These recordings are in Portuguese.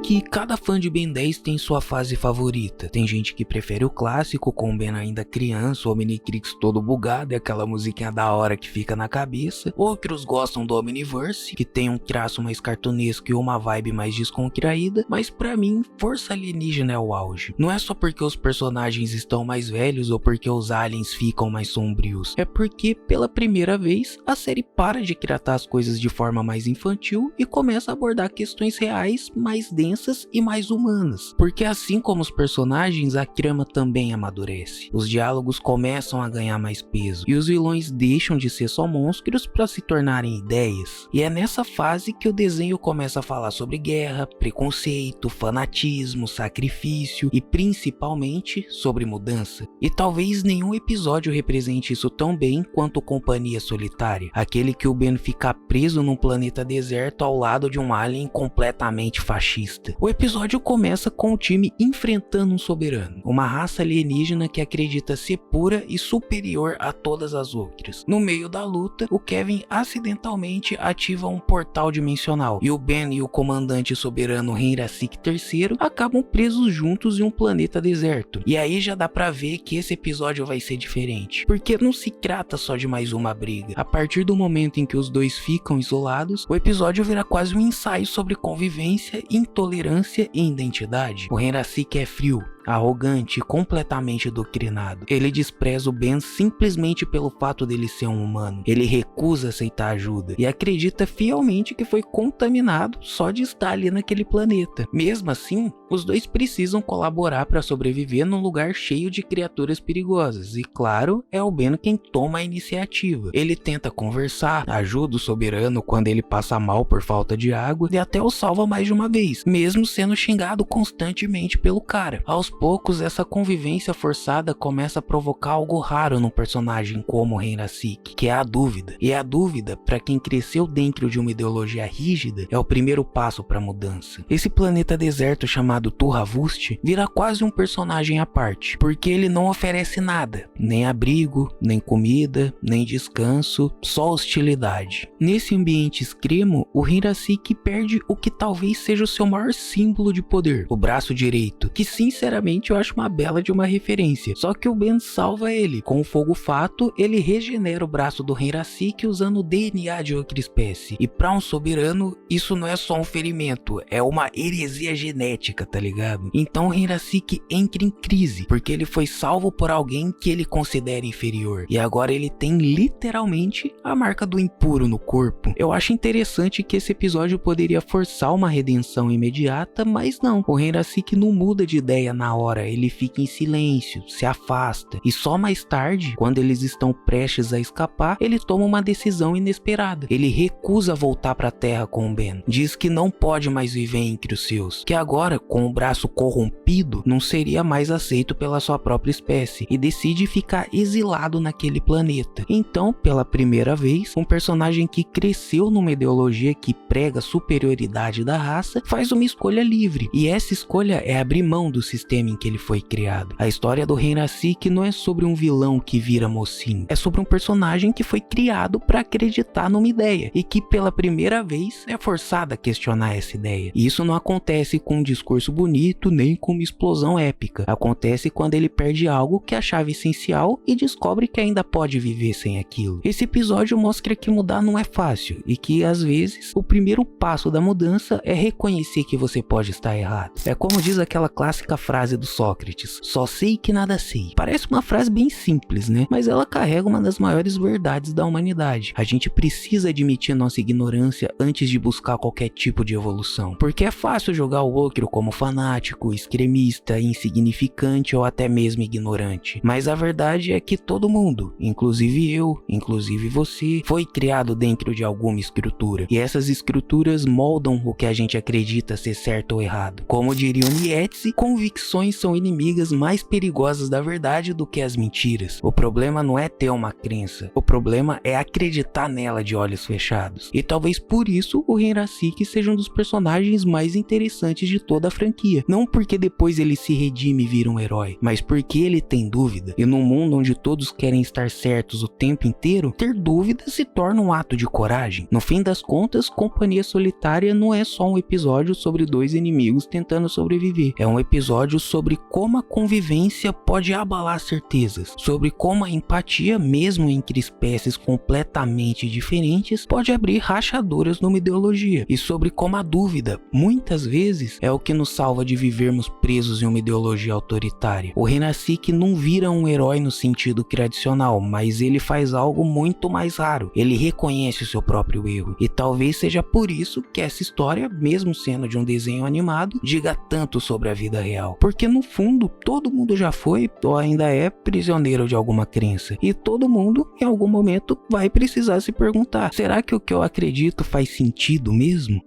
que cada fã de Ben 10 tem sua fase favorita. Tem gente que prefere o clássico, com o Ben ainda criança, o Omnitrix todo bugado e aquela musiquinha da hora que fica na cabeça. Outros gostam do Omniverse, que tem um traço mais cartunesco e uma vibe mais descontraída, mas pra mim, Força Alienígena é o auge. Não é só porque os personagens estão mais velhos ou porque os aliens ficam mais sombrios, é porque, pela primeira vez, a série para de tratar as coisas de forma mais infantil e começa a abordar questões reais mais densas e mais humanas. Porque assim como os personagens, a trama também amadurece. Os diálogos começam a ganhar mais peso e os vilões deixam de ser só monstros para se tornarem ideias. E é nessa fase que o desenho começa a falar sobre guerra, preconceito, fanatismo, sacrifício e principalmente sobre mudança. E talvez nenhum episódio represente isso tão bem quanto Companhia Solitária, aquele que o Ben fica preso num planeta deserto ao lado de um alien completamente fascista. O episódio começa com o time enfrentando um soberano, uma raça alienígena que acredita ser pura e superior a todas as outras. No meio da luta, o Kevin acidentalmente ativa um portal dimensional e o Ben e o comandante soberano Henrasik III acabam presos juntos em um planeta deserto. E aí já dá pra ver que esse episódio vai ser diferente, porque não se trata só de mais uma briga. A partir do momento em que os dois ficam isolados, o episódio vira quase um ensaio sobre convivência, intolerância e identidade. O Henrasik é frio, arrogante e completamente doutrinado. Ele despreza o Ben simplesmente pelo fato dele ser um humano. Ele recusa aceitar ajuda e acredita fielmente que foi contaminado só de estar ali naquele planeta. Mesmo assim, os dois precisam colaborar para sobreviver num lugar cheio de criaturas perigosas e, claro, é o Ben quem toma a iniciativa. Ele tenta conversar, ajuda o soberano quando ele passa mal por falta de água e até o salva mais de uma vez, mesmo sendo xingado constantemente pelo cara. Aos poucos, essa convivência forçada começa a provocar algo raro num personagem como Henrasik, que é a dúvida. E a dúvida, para quem cresceu dentro de uma ideologia rígida, é o primeiro passo para a mudança. Esse planeta deserto chamado Turravust vira quase um personagem à parte, porque ele não oferece nada, nem abrigo, nem comida, nem descanso, só hostilidade. Nesse ambiente extremo, o Henrasik perde o que talvez seja o seu maior símbolo de poder, o braço direito, que sinceramente eu acho uma bela de uma referência. Só que o Ben salva ele. Com o fogo fato, ele regenera o braço do Henrasik usando o DNA de outra espécie. E pra um soberano, isso não é só um ferimento, é uma heresia genética, tá ligado? Então o Henrasik entra em crise, porque ele foi salvo por alguém que ele considera inferior. E agora ele tem literalmente a marca do impuro no corpo. Eu acho interessante que esse episódio poderia forçar uma redenção imediata, mas não. O Henrasik não muda de ideia na hora, ele fica em silêncio, se afasta, e só mais tarde, quando eles estão prestes a escapar, ele toma uma decisão inesperada. Ele recusa voltar para a Terra com o Ben, diz que não pode mais viver entre os seus, que agora, com o braço corrompido, não seria mais aceito pela sua própria espécie, e decide ficar exilado naquele planeta. Então, pela primeira vez, um personagem que cresceu numa ideologia que prega a superioridade da raça, faz uma escolha livre, e essa escolha é abrir mão do sistema em que ele foi criado. A história do Henrasik não é sobre um vilão que vira mocinho, é sobre um personagem que foi criado para acreditar numa ideia e que pela primeira vez é forçado a questionar essa ideia. E isso não acontece com um discurso bonito nem com uma explosão épica. Acontece quando ele perde algo que achava essencial e descobre que ainda pode viver sem aquilo. Esse episódio mostra que mudar não é fácil e que às vezes o primeiro passo da mudança é reconhecer que você pode estar errado. É como diz aquela clássica frase do Sócrates: só sei que nada sei. Parece uma frase bem simples, né? Mas ela carrega uma das maiores verdades da humanidade. A gente precisa admitir nossa ignorância antes de buscar qualquer tipo de evolução. Porque é fácil jogar o outro como fanático, extremista, insignificante ou até mesmo ignorante. Mas a verdade é que todo mundo, inclusive eu, inclusive você, foi criado dentro de alguma estrutura. E essas estruturas moldam o que a gente acredita ser certo ou errado. Como diria o Nietzsche, convicções ilusões são inimigas mais perigosas da verdade do que as mentiras. O problema não é ter uma crença, o problema é acreditar nela de olhos fechados. E talvez por isso o Hinrasiki seja um dos personagens mais interessantes de toda a franquia. Não porque depois ele se redime e vira um herói, mas porque ele tem dúvida. E num mundo onde todos querem estar certos o tempo inteiro, ter dúvidas se torna um ato de coragem. No fim das contas, Companhia Solitária não é só um episódio sobre dois inimigos tentando sobreviver. É um episódio sobre como a convivência pode abalar certezas, sobre como a empatia, mesmo entre espécies completamente diferentes, pode abrir rachaduras numa ideologia, e sobre como a dúvida, muitas vezes, é o que nos salva de vivermos presos em uma ideologia autoritária. O Hinrasiki não vira um herói no sentido tradicional, mas ele faz algo muito mais raro. Ele reconhece o seu próprio erro, e talvez seja por isso que essa história, mesmo sendo de um desenho animado, diga tanto sobre a vida real. Porque no fundo, todo mundo já foi ou ainda é prisioneiro de alguma crença, e todo mundo, em algum momento, vai precisar se perguntar: será que o que eu acredito faz sentido mesmo?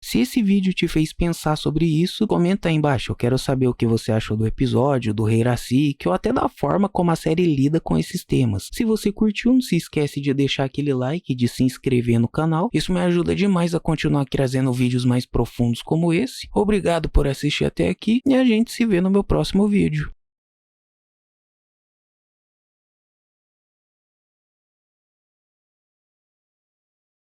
Se esse vídeo te fez pensar sobre isso, comenta aí embaixo. Eu quero saber o que você achou do episódio, do Hinrasiki, ou até da forma como a série lida com esses temas. Se você curtiu, não se esquece de deixar aquele like e de se inscrever no canal. Isso me ajuda demais a continuar trazendo vídeos mais profundos como esse. Obrigado por assistir até aqui e a gente se vê no meu próximo vídeo.